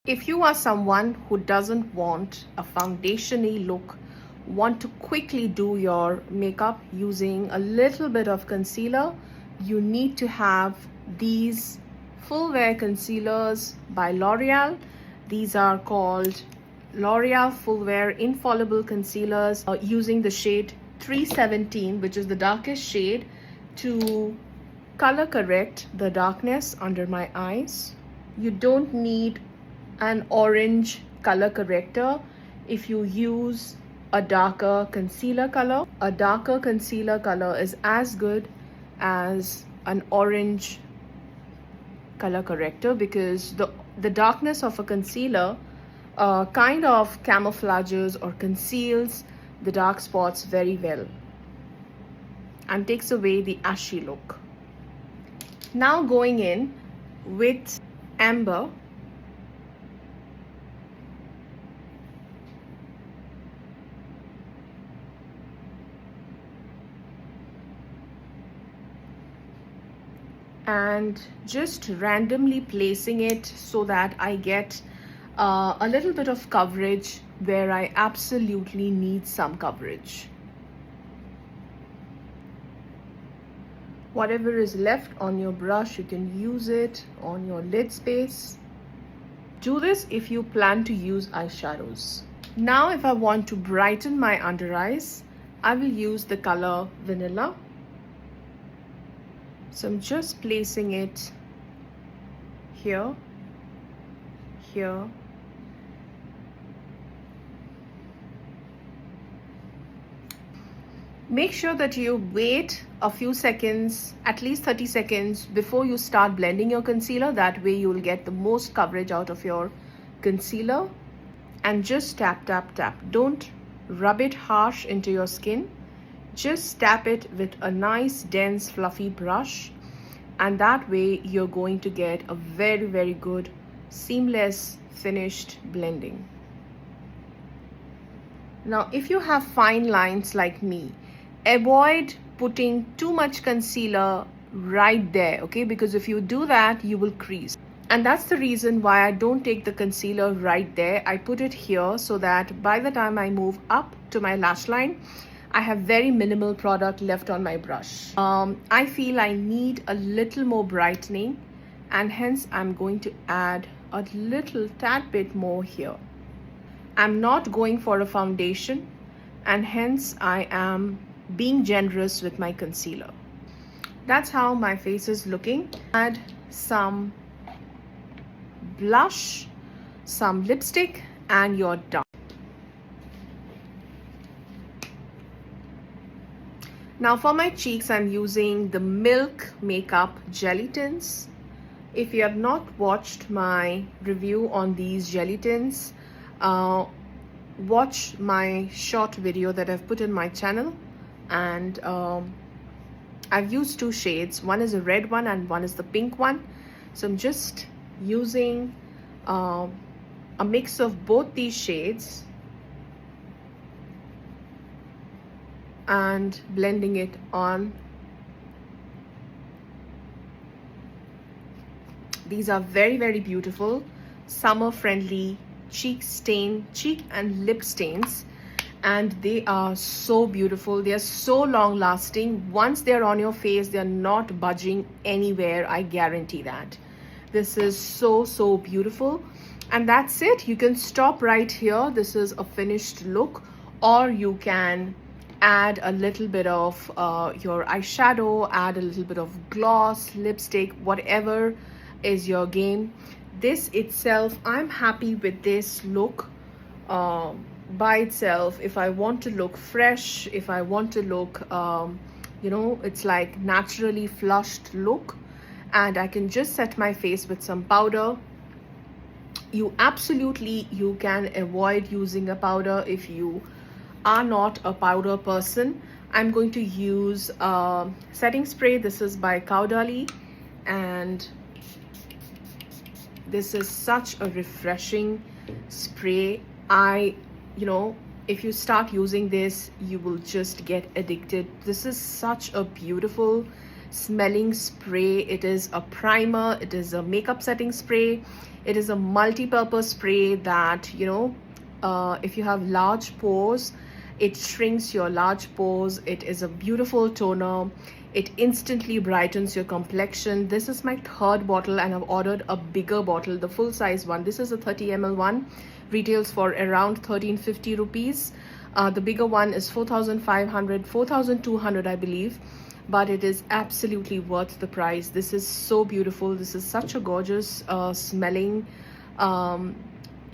If you are someone who doesn't want a foundation-y look, want to quickly do your makeup using a little bit of concealer, you need to have these full wear concealers by L'Oreal. These are called L'Oreal Full Wear Infallible Concealers, using the shade 317, which is the darkest shade, to color correct the darkness under my eyes. You don't need an orange color corrector if you use a darker concealer color. A darker concealer color is as good as an orange color corrector, because the darkness of a concealer kind of camouflages or conceals the dark spots very well and takes away the ashy look. Now going in with Amber, and just randomly placing it so that I get a little bit of coverage where I absolutely need some coverage. Whatever is left on your brush, you can use it on your lid space. Do this if you plan to use eyeshadows. Now if I want to brighten my under eyes, I will use the color Vanilla. So I'm just placing it here, here, make sure that you wait a few seconds, at least 30 seconds, before you start blending your concealer. That way you will get the most coverage out of your concealer. And just tap, tap, tap. Don't rub it harsh into your skin. Just tap it with a nice dense fluffy brush, and that way you're going to get a very, very good seamless finished blending. Now if you have fine lines like me, avoid putting too much concealer right there, okay? Because if you do that, you will crease. And that's the reason why I don't take the concealer right there. I put it here so that by the time I move up to my lash line, I have very minimal product left on my brush. I feel I need a little more brightening, and hence I'm going to add a little tad bit more here. I'm not going for a foundation, and hence I am being generous with my concealer. That's how my face is looking. Add some blush, some lipstick, and you're done. Now for my cheeks, I'm using the Milk Makeup Jelly Tints. If you have not watched my review on these jelly tints, watch my short video that I've put in my channel. And I've used two shades. One is a red one and one is the pink one. So I'm just using a mix of both these shades and blending it on. These are very, very beautiful, summer friendly cheek and lip stains, and they are so beautiful. They are so long lasting. Once they're on your face, they're not budging anywhere, I guarantee that. This is so, so beautiful. And that's it. You can stop right here. This is a finished look, or you can add a little bit of your eyeshadow, add a little bit of gloss, lipstick, whatever is your game. This itself, I'm happy with this look by itself. If I want to look fresh, if I want to look you know, it's like naturally flushed look, and I can just set my face with some powder. You can avoid using a powder if you are not a powder person. I'm going to use setting spray. This is by Caudalie, and this is such a refreshing spray. You know, if you start using this, you will just get addicted. This is such a beautiful smelling spray. It is a primer, it is a makeup setting spray, it is a multi-purpose spray that, you know, if you have large pores, it shrinks your large pores. It is a beautiful toner. It instantly brightens your complexion. This is my third bottle and I've ordered a bigger bottle, the full size one. This is a 30 ml one, retails for around 1350 rupees. The bigger one is 4500, 4200 I believe, but it is absolutely worth the price. This is so beautiful. This is such a gorgeous smelling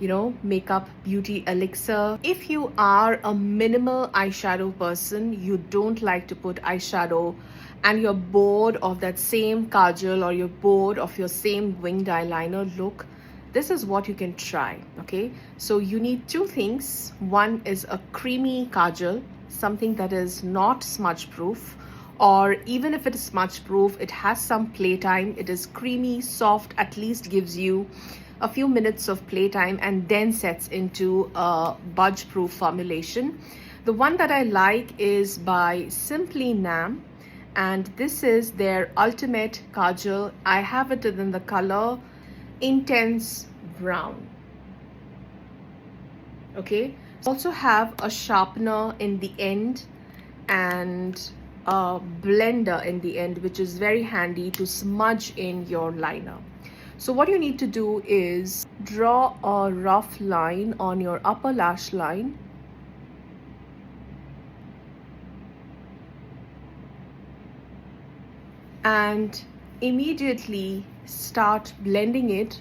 you know, makeup beauty elixir. If you are a minimal eyeshadow person, you don't like to put eyeshadow, and you're bored of that same kajal, or you're bored of your same winged eyeliner look, this is what you can try. Okay, so you need two things. One is a creamy kajal, something that is not smudge proof, or even if it is smudge proof, it has some playtime. It is creamy, soft, at least gives you a few minutes of playtime and then sets into a budge proof formulation. The one that I like is by Simplynam, and this is their ultimate kajal. I have it in the color intense brown. Okay, also have a sharpener in the end and a blender in the end, which is very handy to smudge in your liner. So what you need to do is draw a rough line on your upper lash line, and immediately start blending it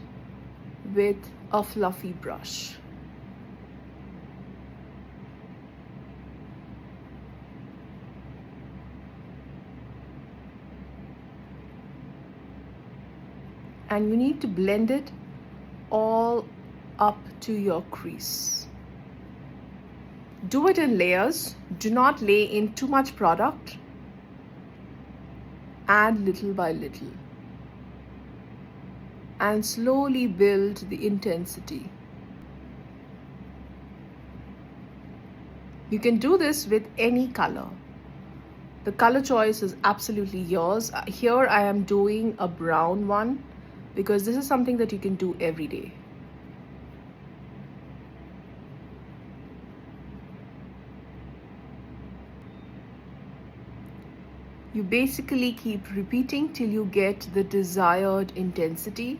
with a fluffy brush. And you need to blend it all up to your crease. Do it in layers. Do not lay in too much product. Add little by little and slowly build the intensity. You can do this with any color. The color choice is absolutely yours. Here I am doing a brown one, because this is something that you can do every day. You basically keep repeating till you get the desired intensity.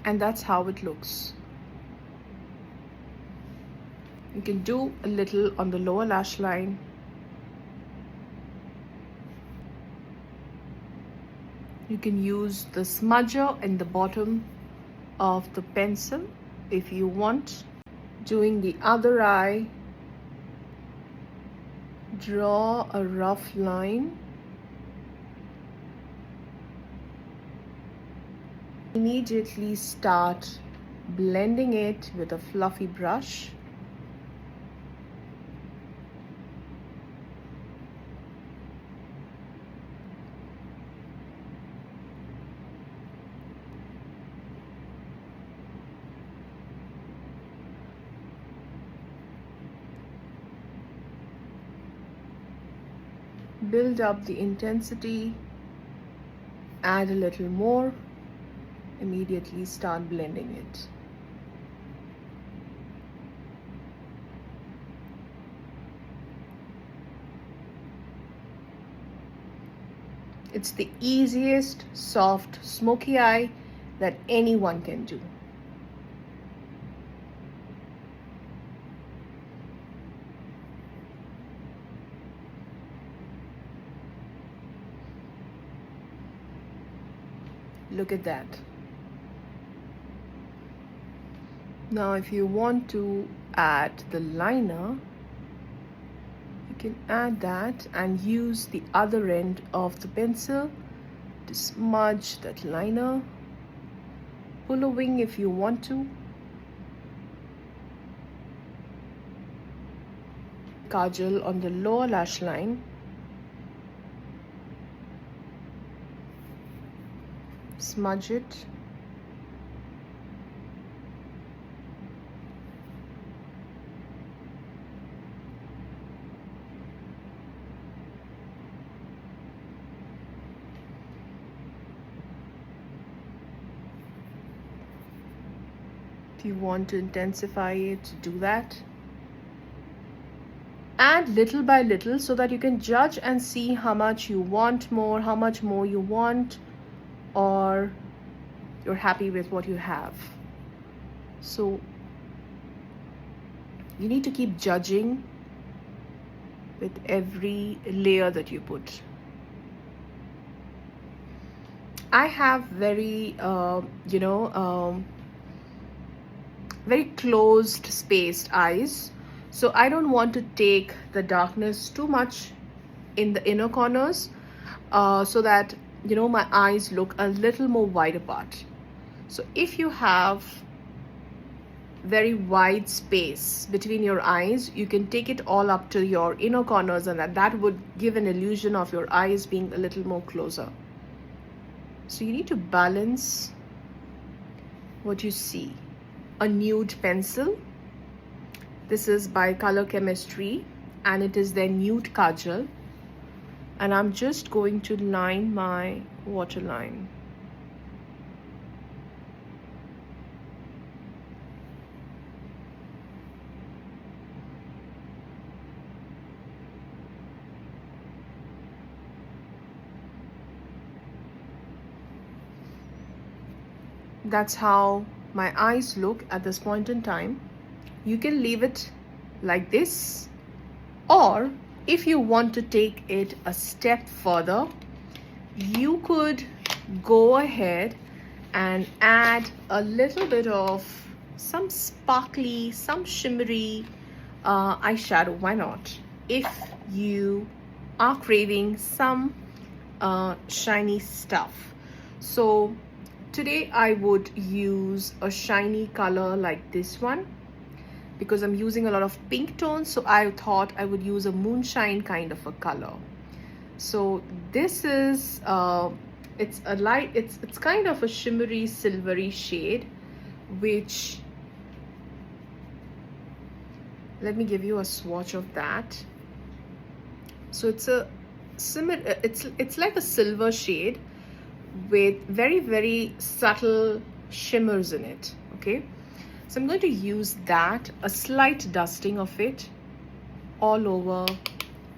And that's how it looks. You can do a little on the lower lash line. You can use the smudger in the bottom of the pencil if you want. Doing the other eye, draw a rough line. Immediately start blending it with a fluffy brush. Build up the intensity, add a little more, immediately start blending it. It's the easiest, soft, smoky eye that anyone can do. Look at that. Now if you want to add the liner, you can add that and use the other end of the pencil to smudge that liner. Pull a wing if you want to. Kajal on the lower lash line. Smudge it. If you want to intensify it, do that. Add little by little so that you can judge and see how much you want more, how much more you want, or you're happy with what you have. So you need to keep judging with every layer that you put. I have very, very closed spaced eyes. So I don't want to take the darkness too much in the inner corners, so that, my eyes look a little more wide apart. So if you have very wide space between your eyes, you can take it all up to your inner corners, and that would give an illusion of your eyes being a little more closer. So you need to balance what you see. A nude pencil. This is by Color Chemistry and it is their nude kajal, and I'm just going to line my waterline. That's how my eyes look at this point in time. You can leave it like this, or if you want to take it a step further, you could go ahead and add a little bit of some sparkly, some shimmery eyeshadow. Why not? If you are craving some shiny stuff. So today I would use a shiny color like this one, because I'm using a lot of pink tones, so I thought I would use a moonshine kind of a color. So this is it's a light, it's kind of a shimmery silvery shade, which, let me give you a swatch of that. So it's a similar, it's like a silver shade with very, very subtle shimmers in it. Okay, so I'm going to use that, a slight dusting of it all over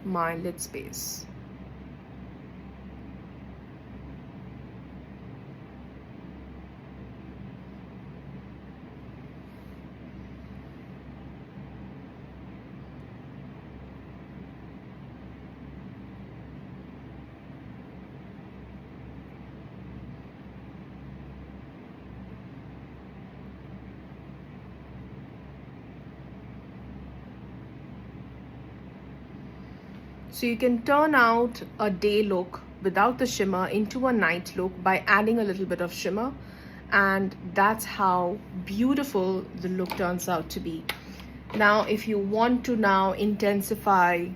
my lid space. So you can turn out a day look without the shimmer into a night look by adding a little bit of shimmer, and that's how beautiful the look turns out to be. Now if you want to now intensify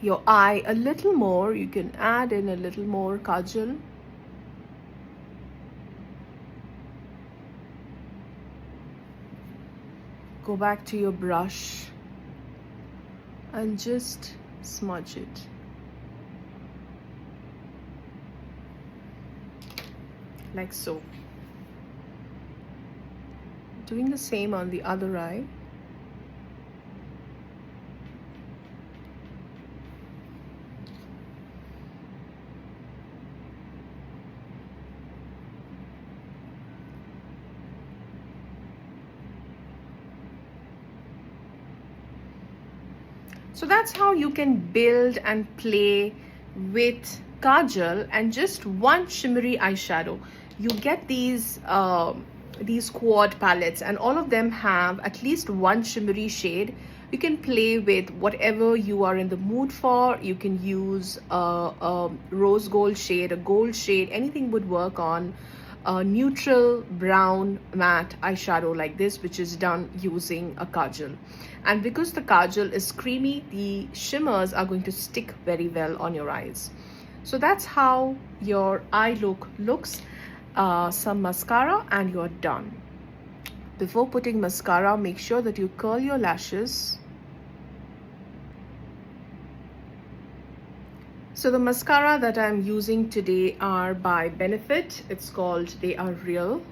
your eye a little more, you can add in a little more kajal. Go back to your brush and just smudge it. Like so. Doing the same on the other eye. So that's how you can build and play with kajal and just one shimmery eyeshadow. You get these quad palettes, and all of them have at least one shimmery shade. You can play with whatever you are in the mood for. You can use a rose gold shade, a gold shade, anything would work on a neutral brown matte eyeshadow like this, which is done using a kajal. And because the kajal is creamy, the shimmers are going to stick very well on your eyes. So that's how your eye look looks. Some mascara and you're done. Before putting mascara, make sure that you curl your lashes. So the mascara that I'm using today are by Benefit. It's called They Are Real.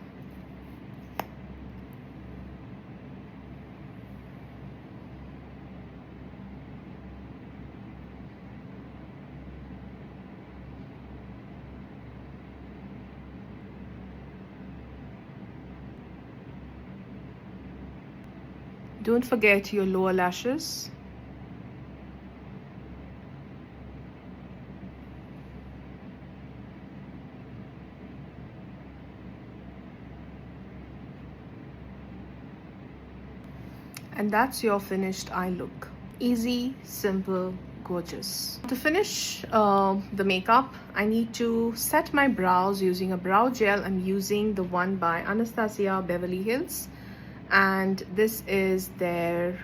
Don't forget your lower lashes. And that's your finished eye look. Easy, simple, gorgeous. To finish the makeup, I need to set my brows using a brow gel. I'm using the one by Anastasia Beverly Hills, and this is their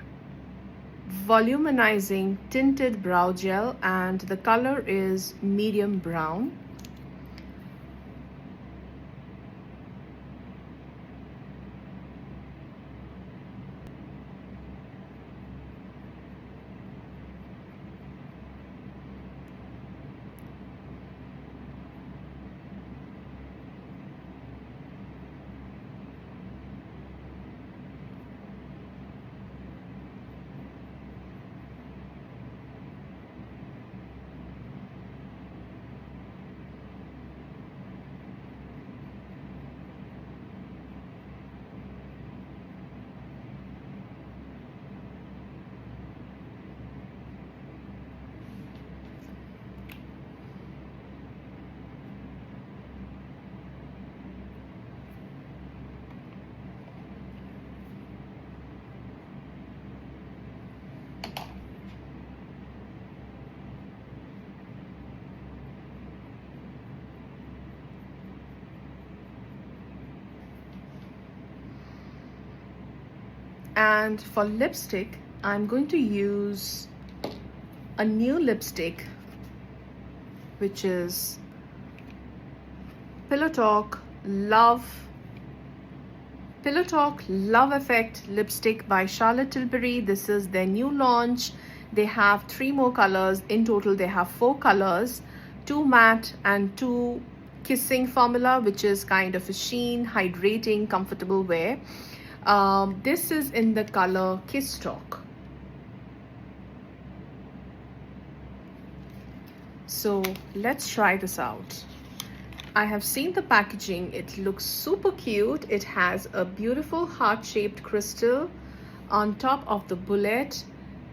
Voluminizing Tinted Brow Gel, and the color is medium brown. And for lipstick, I'm going to use a new lipstick, which is Pillow Talk Love Effect lipstick by Charlotte Tilbury. This is their new launch. They have 3 more colors. In total, they have 4 colors, 2 matte and 2 kissing formula, which is kind of a sheen, hydrating, comfortable wear. This is in the color Kiss Talk. So let's try this out. I have seen the packaging. It looks super cute. It has a beautiful heart-shaped crystal on top of the bullet,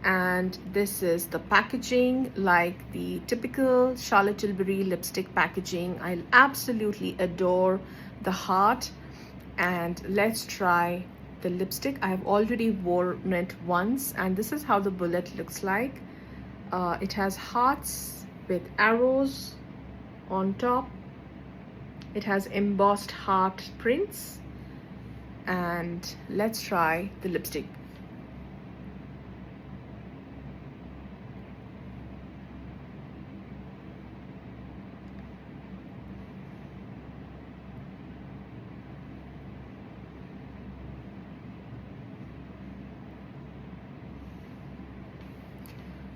and this is the packaging, like the typical Charlotte Tilbury lipstick packaging. I absolutely adore the heart. And let's try the lipstick. I have already worn it once, and this is how the bullet looks like. It has hearts with arrows on top. It has embossed heart prints. And let's try the lipstick.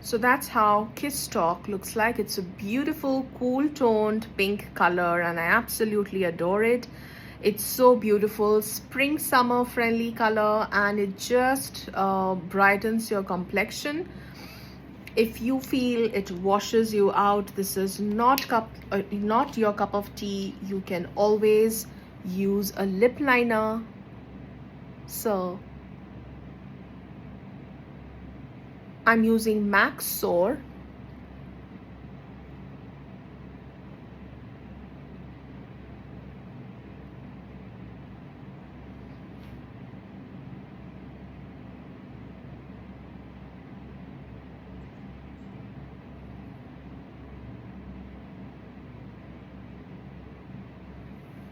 So that's how Kiss Talk looks like. It's a beautiful, cool toned pink color, and I absolutely adore it. It's so beautiful, spring summer friendly color, and it just brightens your complexion. If you feel it washes you out, this is not your cup of tea, you can always use a lip liner. So I'm using MAC Soar.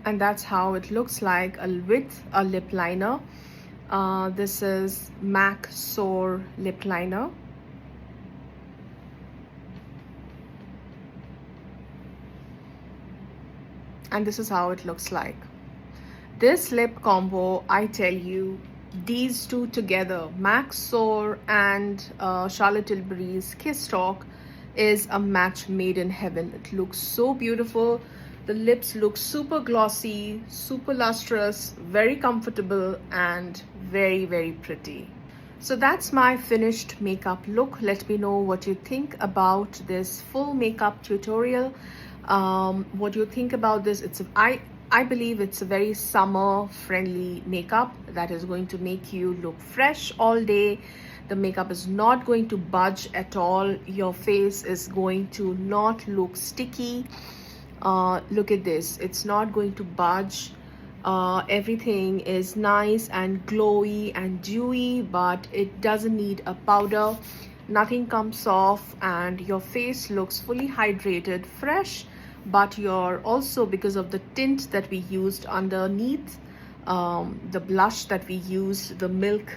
And that's how it looks like with a lip liner. This is MAC Soar lip liner. And this is how it looks like. This lip combo, I tell you, these two together, MAC Soar and Charlotte Tilbury's Kiss Talk, is a match made in heaven. It looks so beautiful. The lips look super glossy, super lustrous, very comfortable, and very, very pretty. So that's my finished makeup look. Let me know what you think about this full makeup tutorial. What do you think about this? I believe it's a very summer friendly makeup that is going to make you look fresh all day. The makeup is not going to budge at all. Your face is going to not look sticky. Look at this, it's not going to budge. Everything is nice and glowy and dewy, but it doesn't need a powder. Nothing comes off, and your face looks fully hydrated, fresh. But you're also, because of the tint that we used underneath, the blush that we used, the milk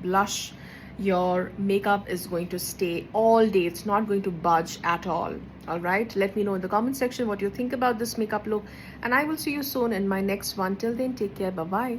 blush, your makeup is going to stay all day. It's not going to budge at all. All right, let me know in the comment section what you think about this makeup look, and I will see you soon in my next one. Till then, take care. Bye bye.